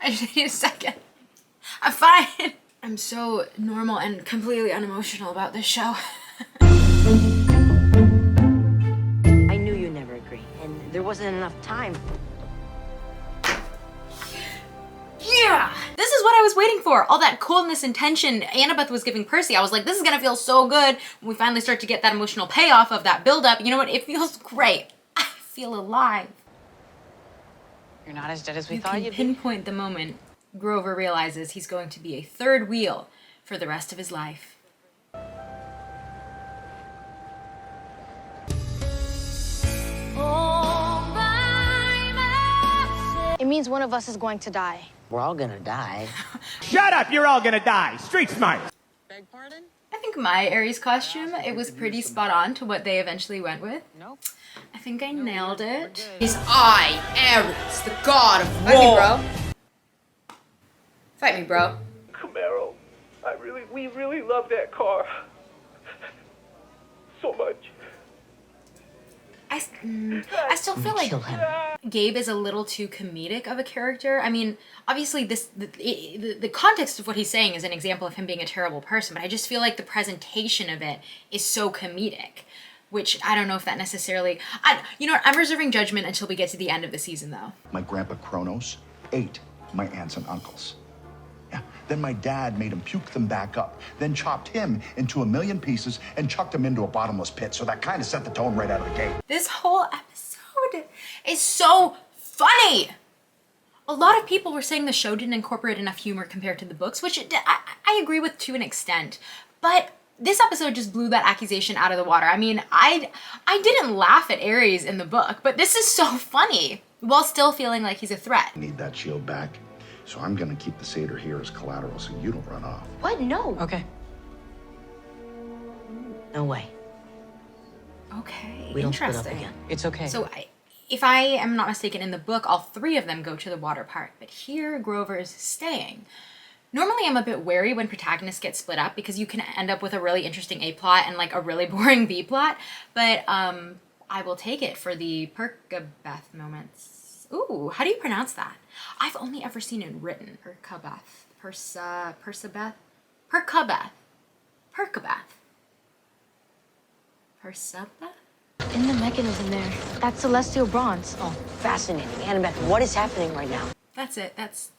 I just need a second. I'm fine. I'm so normal and completely unemotional about this show. I knew you'd never agree, and there wasn't enough time. Yeah! This is what I was waiting for. All that coldness and tension Annabeth was giving Percy. I was like, this is gonna feel so good when we finally start to get that emotional payoff of that buildup. You know what? It feels great. I feel alive. You're not as dead as we thought You you'd can be. pinpoint the moment Grover realizes he's going to be a third wheel for the rest of his life. It means one of us is going to die. We're all gonna die. Shut up, you're all gonna die. Street smart. Beg pardon? I think my Ares costume, it was pretty spot on to what they eventually went with. Nope. I think I nailed it. Is I, Ares, the god of Fight me, war. bro. Fight me, bro. Camaro, we really love that car. So much. I still feel like Kill him. Gabe is a little too comedic of a character. I mean, obviously the context of what he's saying is an example of him being a terrible person, but I just feel like the presentation of it is so comedic, which I don't know if that necessarily... you know what, I'm reserving judgment until we get to the end of the season, though. My grandpa Kronos ate my aunts and uncles. Yeah. Then my dad made him puke them back up, then chopped him into a million pieces and chucked him into a bottomless pit. So that kind of set the tone right out of the gate. This whole episode is so funny. A lot of people were saying the show didn't incorporate enough humor compared to the books, which I agree with to an extent. But this episode just blew that accusation out of the water. I mean, I didn't laugh at Ares in the book, but this is so funny while still feeling like he's a threat. I need that shield back. So I'm gonna keep the satyr here as collateral so you don't run off. What? No. Okay. No way. Okay, We don't split up interesting. again. It's okay. So if I am not mistaken, in the book, all three of them go to the water park, but here Grover is staying. Normally I'm a bit wary when protagonists get split up because you can end up with a really interesting A plot and like a really boring B plot, but I will take it for the Percabeth moments. Ooh, how do you pronounce that? I've only ever seen it written. Percabeth. Percabeth? Percabeth. In the mechanism there. That's celestial bronze. Oh, fascinating. Annabeth, what is happening right now? That's it. That's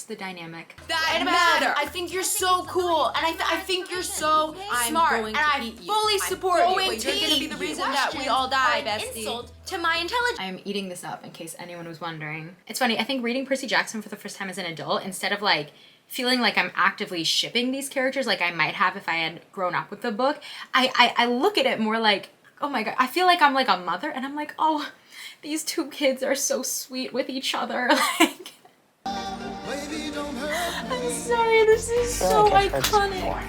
the dynamic. That matter. I think you're so cool, and I think you're so smart, and I fully support you. But you're gonna be the reason that we all die, bestie. Insult to my intelligence. I am eating this up in case anyone was wondering. It's funny, I think reading Percy Jackson for the first time as an adult, instead of like feeling like I'm actively shipping these characters like I might have if I had grown up with the book, I look at it more like, oh my god, I feel like I'm like a mother and I'm like, oh, these two kids are so sweet with each other. Like, I'm sorry, this is I feel so like I've heard this iconic. before.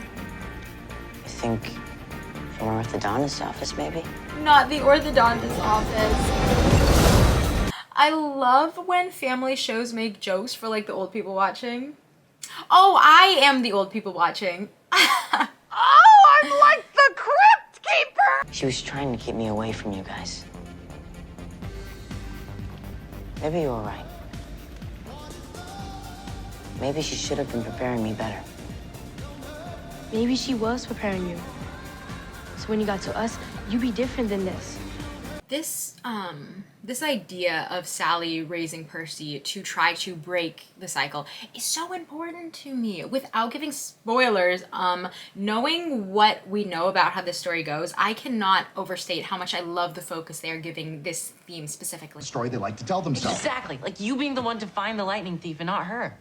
I think from an orthodontist's office, maybe? Not the orthodontist office. I love when family shows make jokes for like the old people watching. Oh, I am the old people watching. Oh, I'm like the crypt keeper! She was trying to keep me away from you guys. Maybe you were right. Maybe she should have been preparing me better. Maybe she was preparing you. So when you got to us, you'd be different than this. This idea of Sally raising Percy to try to break the cycle is so important to me. Without giving spoilers, knowing what we know about how this story goes, I cannot overstate how much I love the focus they are giving this theme specifically. Story they like to tell themselves. Exactly. Like you being the one to find the lightning thief and not her.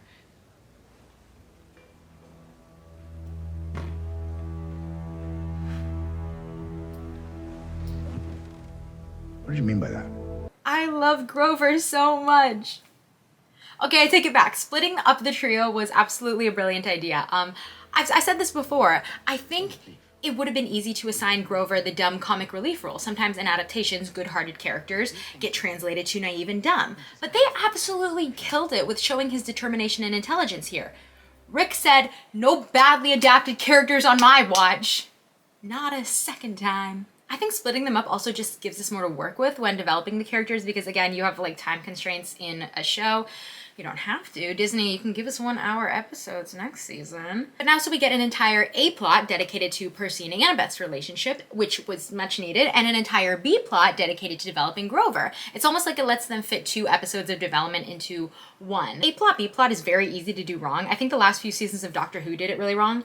What did you mean by that? I love Grover so much. Okay, I take it back. Splitting up the trio was absolutely a brilliant idea. I said this before. I think it would have been easy to assign Grover the dumb comic relief role. Sometimes in adaptations, good-hearted characters get translated to naive and dumb. But they absolutely killed it with showing his determination and intelligence here. Rick said, no badly adapted characters on my watch. Not a second time. I think splitting them up also just gives us more to work with when developing the characters because, again, you have like time constraints in a show. You don't have to. Disney, you can give us 1 hour episodes next season. But now so we get an entire A plot dedicated to Percy and Annabeth's relationship, which was much needed, and an entire B plot dedicated to developing Grover. It's almost like it lets them fit 2 episodes of development into one. A plot, B plot is very easy to do wrong. I think the last few seasons of Doctor Who did it really wrong.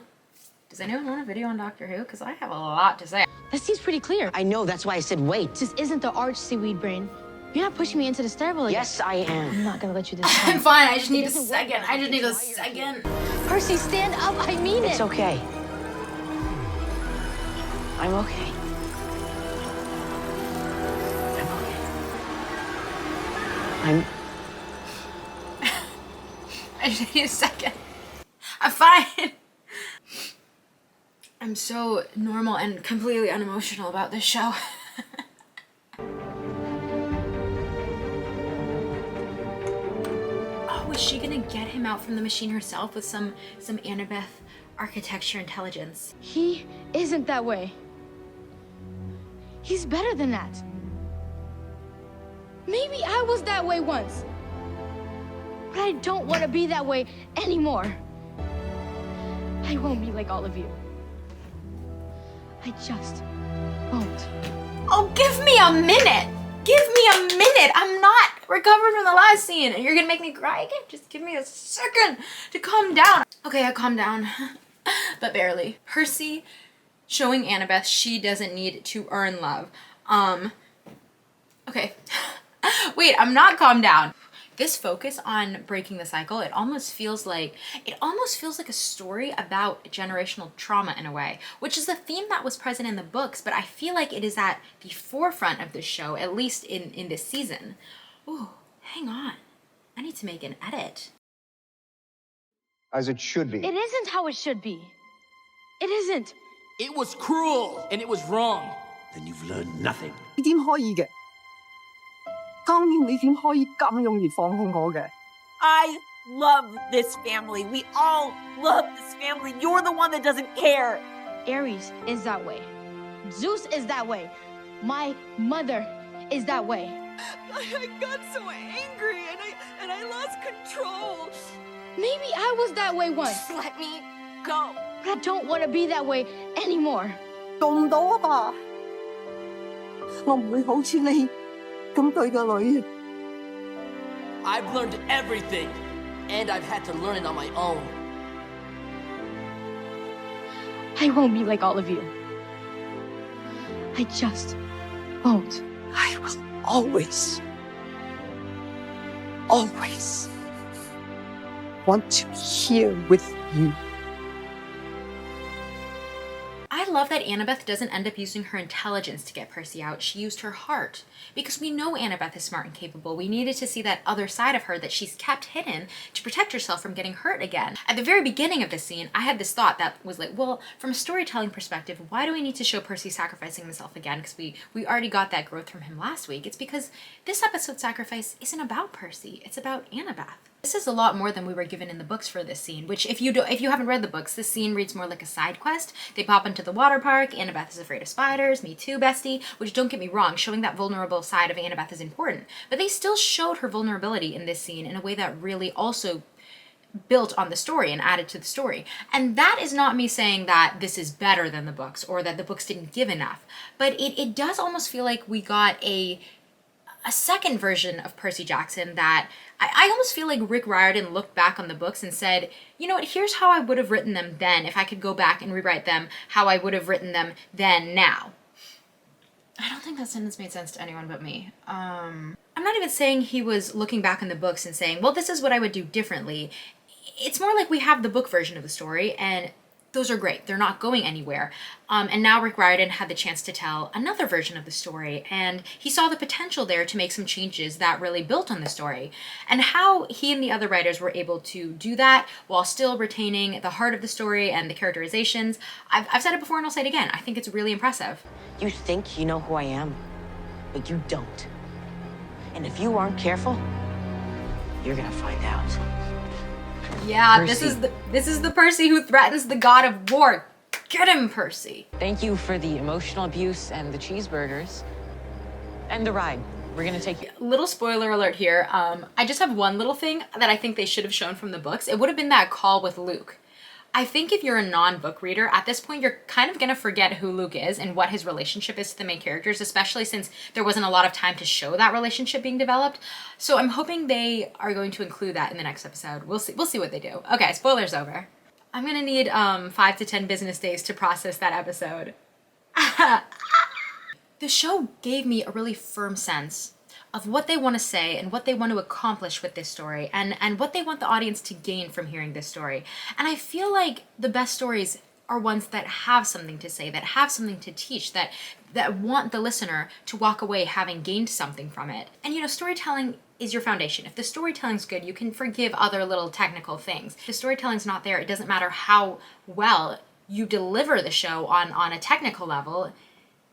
Does anyone want a video on Doctor Who? Because I have a lot to say. That seems pretty clear. I know, that's why I said wait. This isn't the arch seaweed brain. You're not pushing me into the stairwell again. Yes, I am. I'm not gonna let you this time. I'm fine, I just need a second. I just need a second. Percy, stand up. I mean it. It's okay. I'm okay. I'm okay. I just need a second. I'm fine. I'm so normal and completely unemotional about this show. Oh, is she gonna get him out from the machine herself with some Annabeth architecture intelligence? He isn't that way. He's better than that. Maybe I was that way once. But I don't want to be that way anymore. I won't be like all of you. I just won't. Oh, give me a minute! Give me a minute! I'm not recovered from the last scene and you're gonna make me cry again? Just give me a second to calm down. Okay, I calmed down, but barely. Percy showing Annabeth she doesn't need to earn love. Okay. Wait, I'm not calmed down. This focus on breaking the cycle, it almost feels like a story about generational trauma in a way, which is a theme that was present in the books, but I feel like it is at the forefront of this show, at least in this season. Ooh, hang on. I need to make an edit. As it should be. It isn't how it should be. It isn't. It was cruel and it was wrong. Then you've learned nothing. 你點可以嘅？當年你點可以咁容易放棄我嘅？ I love this family. We all love this family. You're the one that doesn't care. Ares is that way. Zeus is that way. My mother is that way. I got so angry and I lost control. Maybe I was that way once. Just let me go. But I don't want to be that way anymore. 做唔到啊爸，我唔會好似你咁對個女。 I've learned everything, and I've had to learn it on my own. I won't be like all of you. I just won't. I will always, always want to be here with you. I love that Annabeth doesn't end up using her intelligence to get Percy out. She used her heart. Because we know Annabeth is smart and capable. We needed to see that other side of her that she's kept hidden to protect herself from getting hurt again. At the very beginning of this scene, I had this thought that was like, well, from a storytelling perspective, why do we need to show Percy sacrificing himself again? Because we already got that growth from him last week. It's because this episode's sacrifice isn't about Percy. It's about Annabeth. This is a lot more than we were given in the books for this scene, which if you haven't read the books, this scene reads more like a side quest. They pop into the water park, Annabeth is afraid of spiders, me too, bestie, which don't get me wrong, showing that vulnerable side of Annabeth is important. But they still showed her vulnerability in this scene in a way that really also built on the story and added to the story. And that is not me saying that this is better than the books or that the books didn't give enough, but it does almost feel like we got a second version of Percy Jackson that I almost feel like Rick Riordan looked back on the books and said, you know what, here's how I would have written them then if I could go back and rewrite them, how I would have written them then now. I don't think that sentence made sense to anyone but me. I'm not even saying he was looking back in the books and saying, well, this is what I would do differently. It's more like we have the book version of the story and those are great. They're not going anywhere. And now Rick Riordan had the chance to tell another version of the story, and he saw the potential there to make some changes that really built on the story. And how he and the other writers were able to do that while still retaining the heart of the story and the characterizations, I've said it before and I'll say it again. I think it's really impressive. You think you know who I am, but you don't. And if you aren't careful, you're gonna find out. Yeah, Percy. this is the Percy who threatens the god of war. Get him, Percy. Thank you for the emotional abuse and the cheeseburgers. And the ride. We're gonna take you. Little spoiler alert here. I just have one little thing that I think they should have shown from the books. It would have been that call with Luke. I think if you're a non-book reader, at this point, you're kind of gonna forget who Luke is and what his relationship is to the main characters, especially since there wasn't a lot of time to show that relationship being developed. So I'm hoping they are going to include that in the next episode. We'll see what they do. Okay, spoilers over. I'm gonna need 5 to 10 business days to process that episode. The show gave me a really firm sense of what they want to say and what they want to accomplish with this story and what they want the audience to gain from hearing this story. And I feel like the best stories are ones that have something to say, that have something to teach, that want the listener to walk away having gained something from it. And you know, storytelling is your foundation. If the storytelling's good, you can forgive other little technical things. If the storytelling's not there, it doesn't matter how well you deliver the show on a technical level,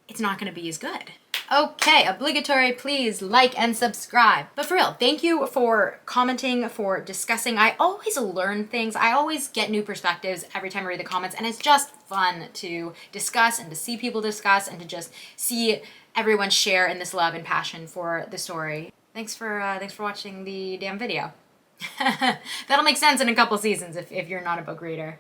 it's not going to be as good. Okay, obligatory, please like and subscribe. But for real, thank you for commenting, for discussing. I always learn things. I always get new perspectives every time I read the comments, and it's just fun to discuss and to see people discuss and to just see everyone share in this love and passion for the story. Thanks for watching the damn video. That'll make sense in a couple seasons if you're not a book reader.